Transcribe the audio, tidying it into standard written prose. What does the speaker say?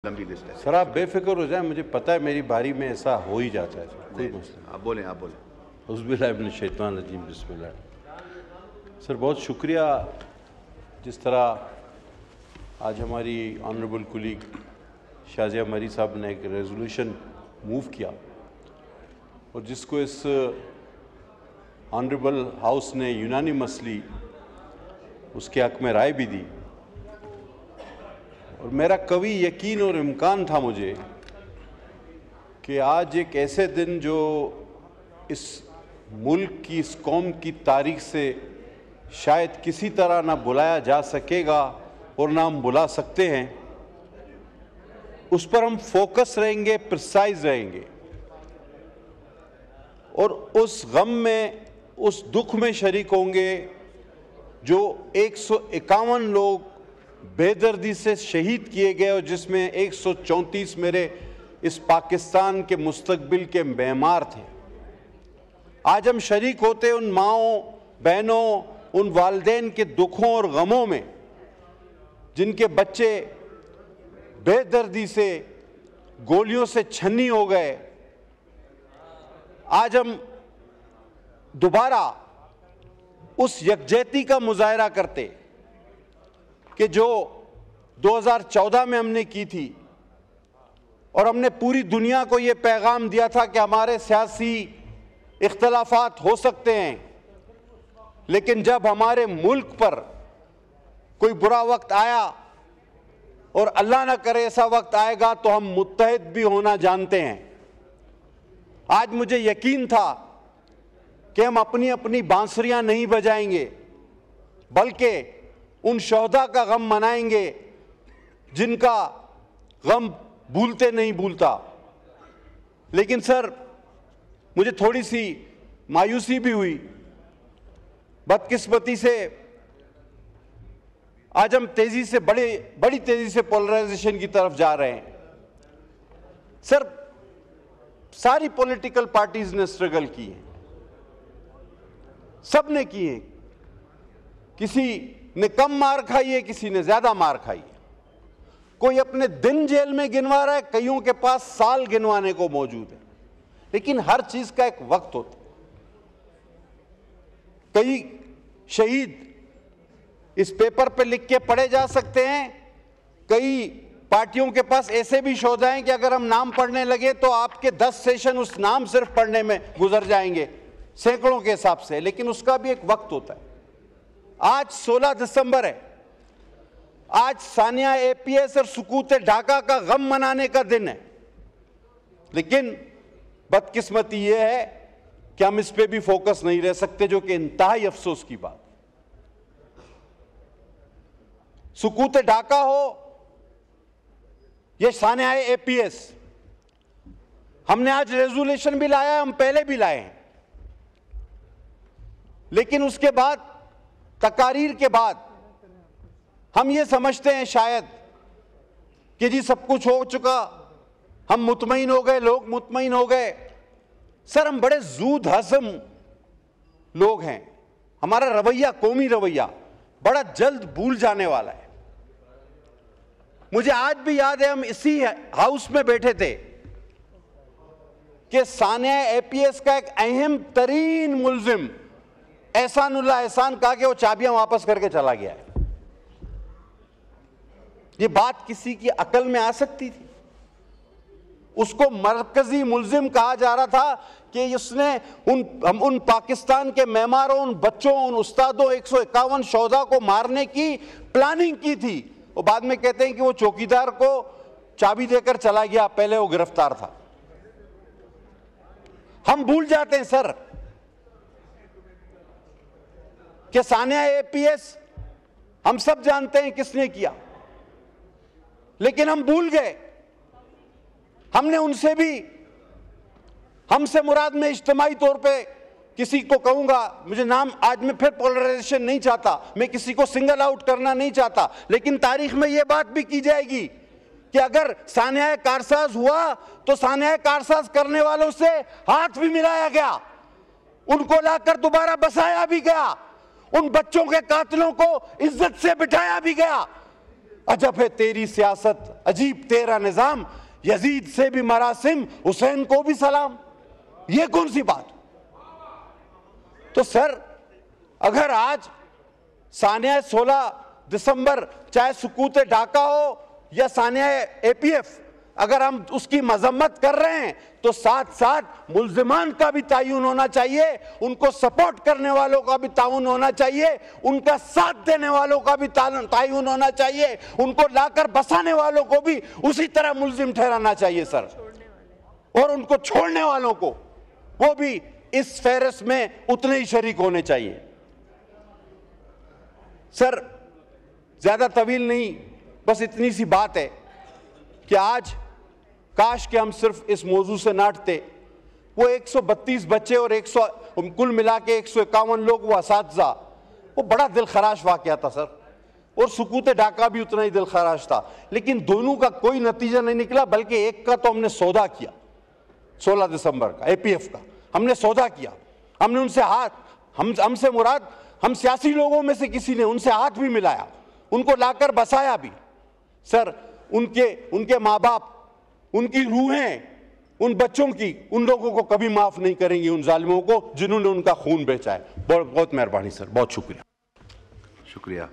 लंबी लिस्ट है सर। आप बेफिक्र हो जाए, मुझे पता है मेरी बारी में ऐसा हो ही जाता है सर, कोई मसला। आप बोलें हुज़्बिल्लाहि मिनश शैतानिर रजीम, बिस्मिल्लाह। सर बहुत शुक्रिया, जिस तरह आज हमारी ऑनरेबल कुलीग शाज़िया मरी साहब ने एक रेजोल्यूशन मूव किया और जिसको इस ऑनरेबल हाउस ने यूनानिमसली उसके हक़ में राय भी दी। और मेरा कभी यकीन और इम्कान था मुझे कि आज एक ऐसे दिन जो इस मुल्क की, इस कौम की तारीख से शायद किसी तरह ना बुलाया जा सकेगा और ना हम बुला सकते हैं, उस पर हम फोकस रहेंगे, प्रिसाइज रहेंगे और उस गम में, उस दुख में शरीक होंगे जो 151 लोग बेदर्दी से शहीद किए गए और जिसमें 134 मेरे इस पाकिस्तान के मुस्तकबिल के मेमार थे। आज हम शरीक होते उन माओं, बहनों, उन वालिदैन के दुखों और गमों में जिनके बच्चे बेदर्दी से गोलियों से छन्नी हो गए। आज हम दोबारा उस यकजहती का मुजाहरा करते कि जो 2014 में हमने की थी और हमने पूरी दुनिया को ये पैगाम दिया था कि हमारे सियासी इख्तलाफात हो सकते हैं, लेकिन जब हमारे मुल्क पर कोई बुरा वक्त आया और अल्लाह ना करे ऐसा वक्त आएगा तो हम मुत्तहिद भी होना जानते हैं। आज मुझे यकीन था कि हम अपनी अपनी बांसुरियां नहीं बजाएंगे, बल्कि उन शहदा का गम मनाएंगे जिनका गम भूलते नहीं भूलता। लेकिन सर मुझे थोड़ी सी मायूसी भी हुई, बदकिस्मती से आज हम तेजी से बड़ी तेजी से पोलराइजेशन की तरफ जा रहे हैं। सर सारी पॉलिटिकल पार्टीज ने स्ट्रगल की है, सब ने की है, किसी ने कम मार खाई है, किसी ने ज्यादा मार खाई है, कोई अपने दिन जेल में गिनवा रहा है, कईयों के पास साल गिनवाने को मौजूद है। लेकिन हर चीज का एक वक्त होता है। कई शहीद इस पेपर पे लिख के पढ़े जा सकते हैं, कई पार्टियों के पास ऐसे भी शोधा हैं कि अगर हम नाम पढ़ने लगे तो आपके 10 सेशन उस नाम सिर्फ पढ़ने में गुजर जाएंगे, सैकड़ों के हिसाब से। लेकिन उसका भी एक वक्त होता है। आज 16 दिसंबर है, आज सानिया एपीएस और सुकूत ढाका का गम मनाने का दिन है। लेकिन बदकिस्मती यह है कि हम इस पे भी फोकस नहीं रह सकते, जो कि इंतहाई अफसोस की बात। सुकूत ढाका हो, यह सानिया एपीएस, हमने आज रेजोल्यूशन भी लाया है, हम पहले भी लाए हैं। लेकिन उसके बाद, तकारीर के बाद, हम ये समझते हैं शायद कि जी सब कुछ हो चुका, हम मुतमईन हो गए, लोग मुतमईन हो गए। सर हम बड़े जूद हज़म लोग हैं, हमारा रवैया, कौमी रवैया बड़ा जल्द भूल जाने वाला है। मुझे आज भी याद है, हम इसी हाउस में बैठे थे कि सानिया एपीएस का एक अहम तरीन मुल्जिम एहसानुल्लाह एहसान कहा कि वो चाबियां वापस करके चला गया है। ये बात किसी की अकल में आ सकती थी? उसको मरकजी मुल्जिम कहा जा रहा था कि उसने उन पाकिस्तान के मेमारों, उन बच्चों, उन उस्तादों, 151 शोधा को मारने की प्लानिंग की थी। और बाद में कहते हैं कि वो चौकीदार को चाबी देकर चला गया, पहले वो गिरफ्तार था। हम भूल जाते हैं सर कि सानिया एपीएस हम सब जानते हैं किसने किया, लेकिन हम भूल गए। हमने उनसे भी, हमसे मुराद में इज्तिमाई तौर पे किसी को कहूंगा, मुझे नाम, आज मैं फिर पोलराइजेशन नहीं चाहता, मैं किसी को सिंगल आउट करना नहीं चाहता, लेकिन तारीख में यह बात भी की जाएगी कि अगर सानिया कारसाज हुआ तो सानिया कारसाज करने वालों से हाथ भी मिलाया गया, उनको लाकर दोबारा बसाया भी गया, उन बच्चों के कातिलों को इज्जत से बिठाया भी गया। अजब है तेरी सियासत, अजीब तेरा निजाम, यजीद से भी मरासिम, हुसैन को भी सलाम। ये कौन सी बात? तो सर, अगर आज सानिया 16 दिसंबर, चाहे सुकूत ढाका हो या सानिया एपीएफ, अगर हम उसकी मजम्मत कर रहे हैं तो साथ साथ मुल्जिमान का भी तायुन होना चाहिए, उनको सपोर्ट करने वालों का भी ताउन होना चाहिए, उनका साथ देने वालों का भी तायुन होना चाहिए, उनको लाकर बसाने वालों को भी उसी तरह मुल्जिम ठहराना चाहिए सर, और उनको छोड़ने वालों को वो भी इस फेहरिस्त में उतने ही शरीक होने चाहिए। सर, ज्यादा तवील नहीं, बस इतनी सी बात है कि आज काश कि हम सिर्फ इस मौजू से नाटते। वो 132 बच्चे और 100 कुल मिला के 151 लोग, वो असातिज़ा, वो बड़ा दिल खराश वाक़या था सर, और सुकूत ढाका भी उतना ही दिल खराश था। लेकिन दोनों का कोई नतीजा नहीं निकला, बल्कि एक का तो हमने सौदा किया 16 दिसंबर का, एपीएफ का हमने सौदा किया। हमने उनसे हाथ, हमसे मुराद हम सियासी लोगों में से किसी ने उनसे हाथ भी मिलाया, उनको लाकर बसाया भी। सर, उनके माँ बाप, उनकी रूहें, उन बच्चों की, उन लोगों को कभी माफ नहीं करेंगी, उन जालिमों को जिन्होंने उनका खून बेचा है। बहुत बहुत मेहरबानी सर, बहुत शुक्रिया। शुक्रिया।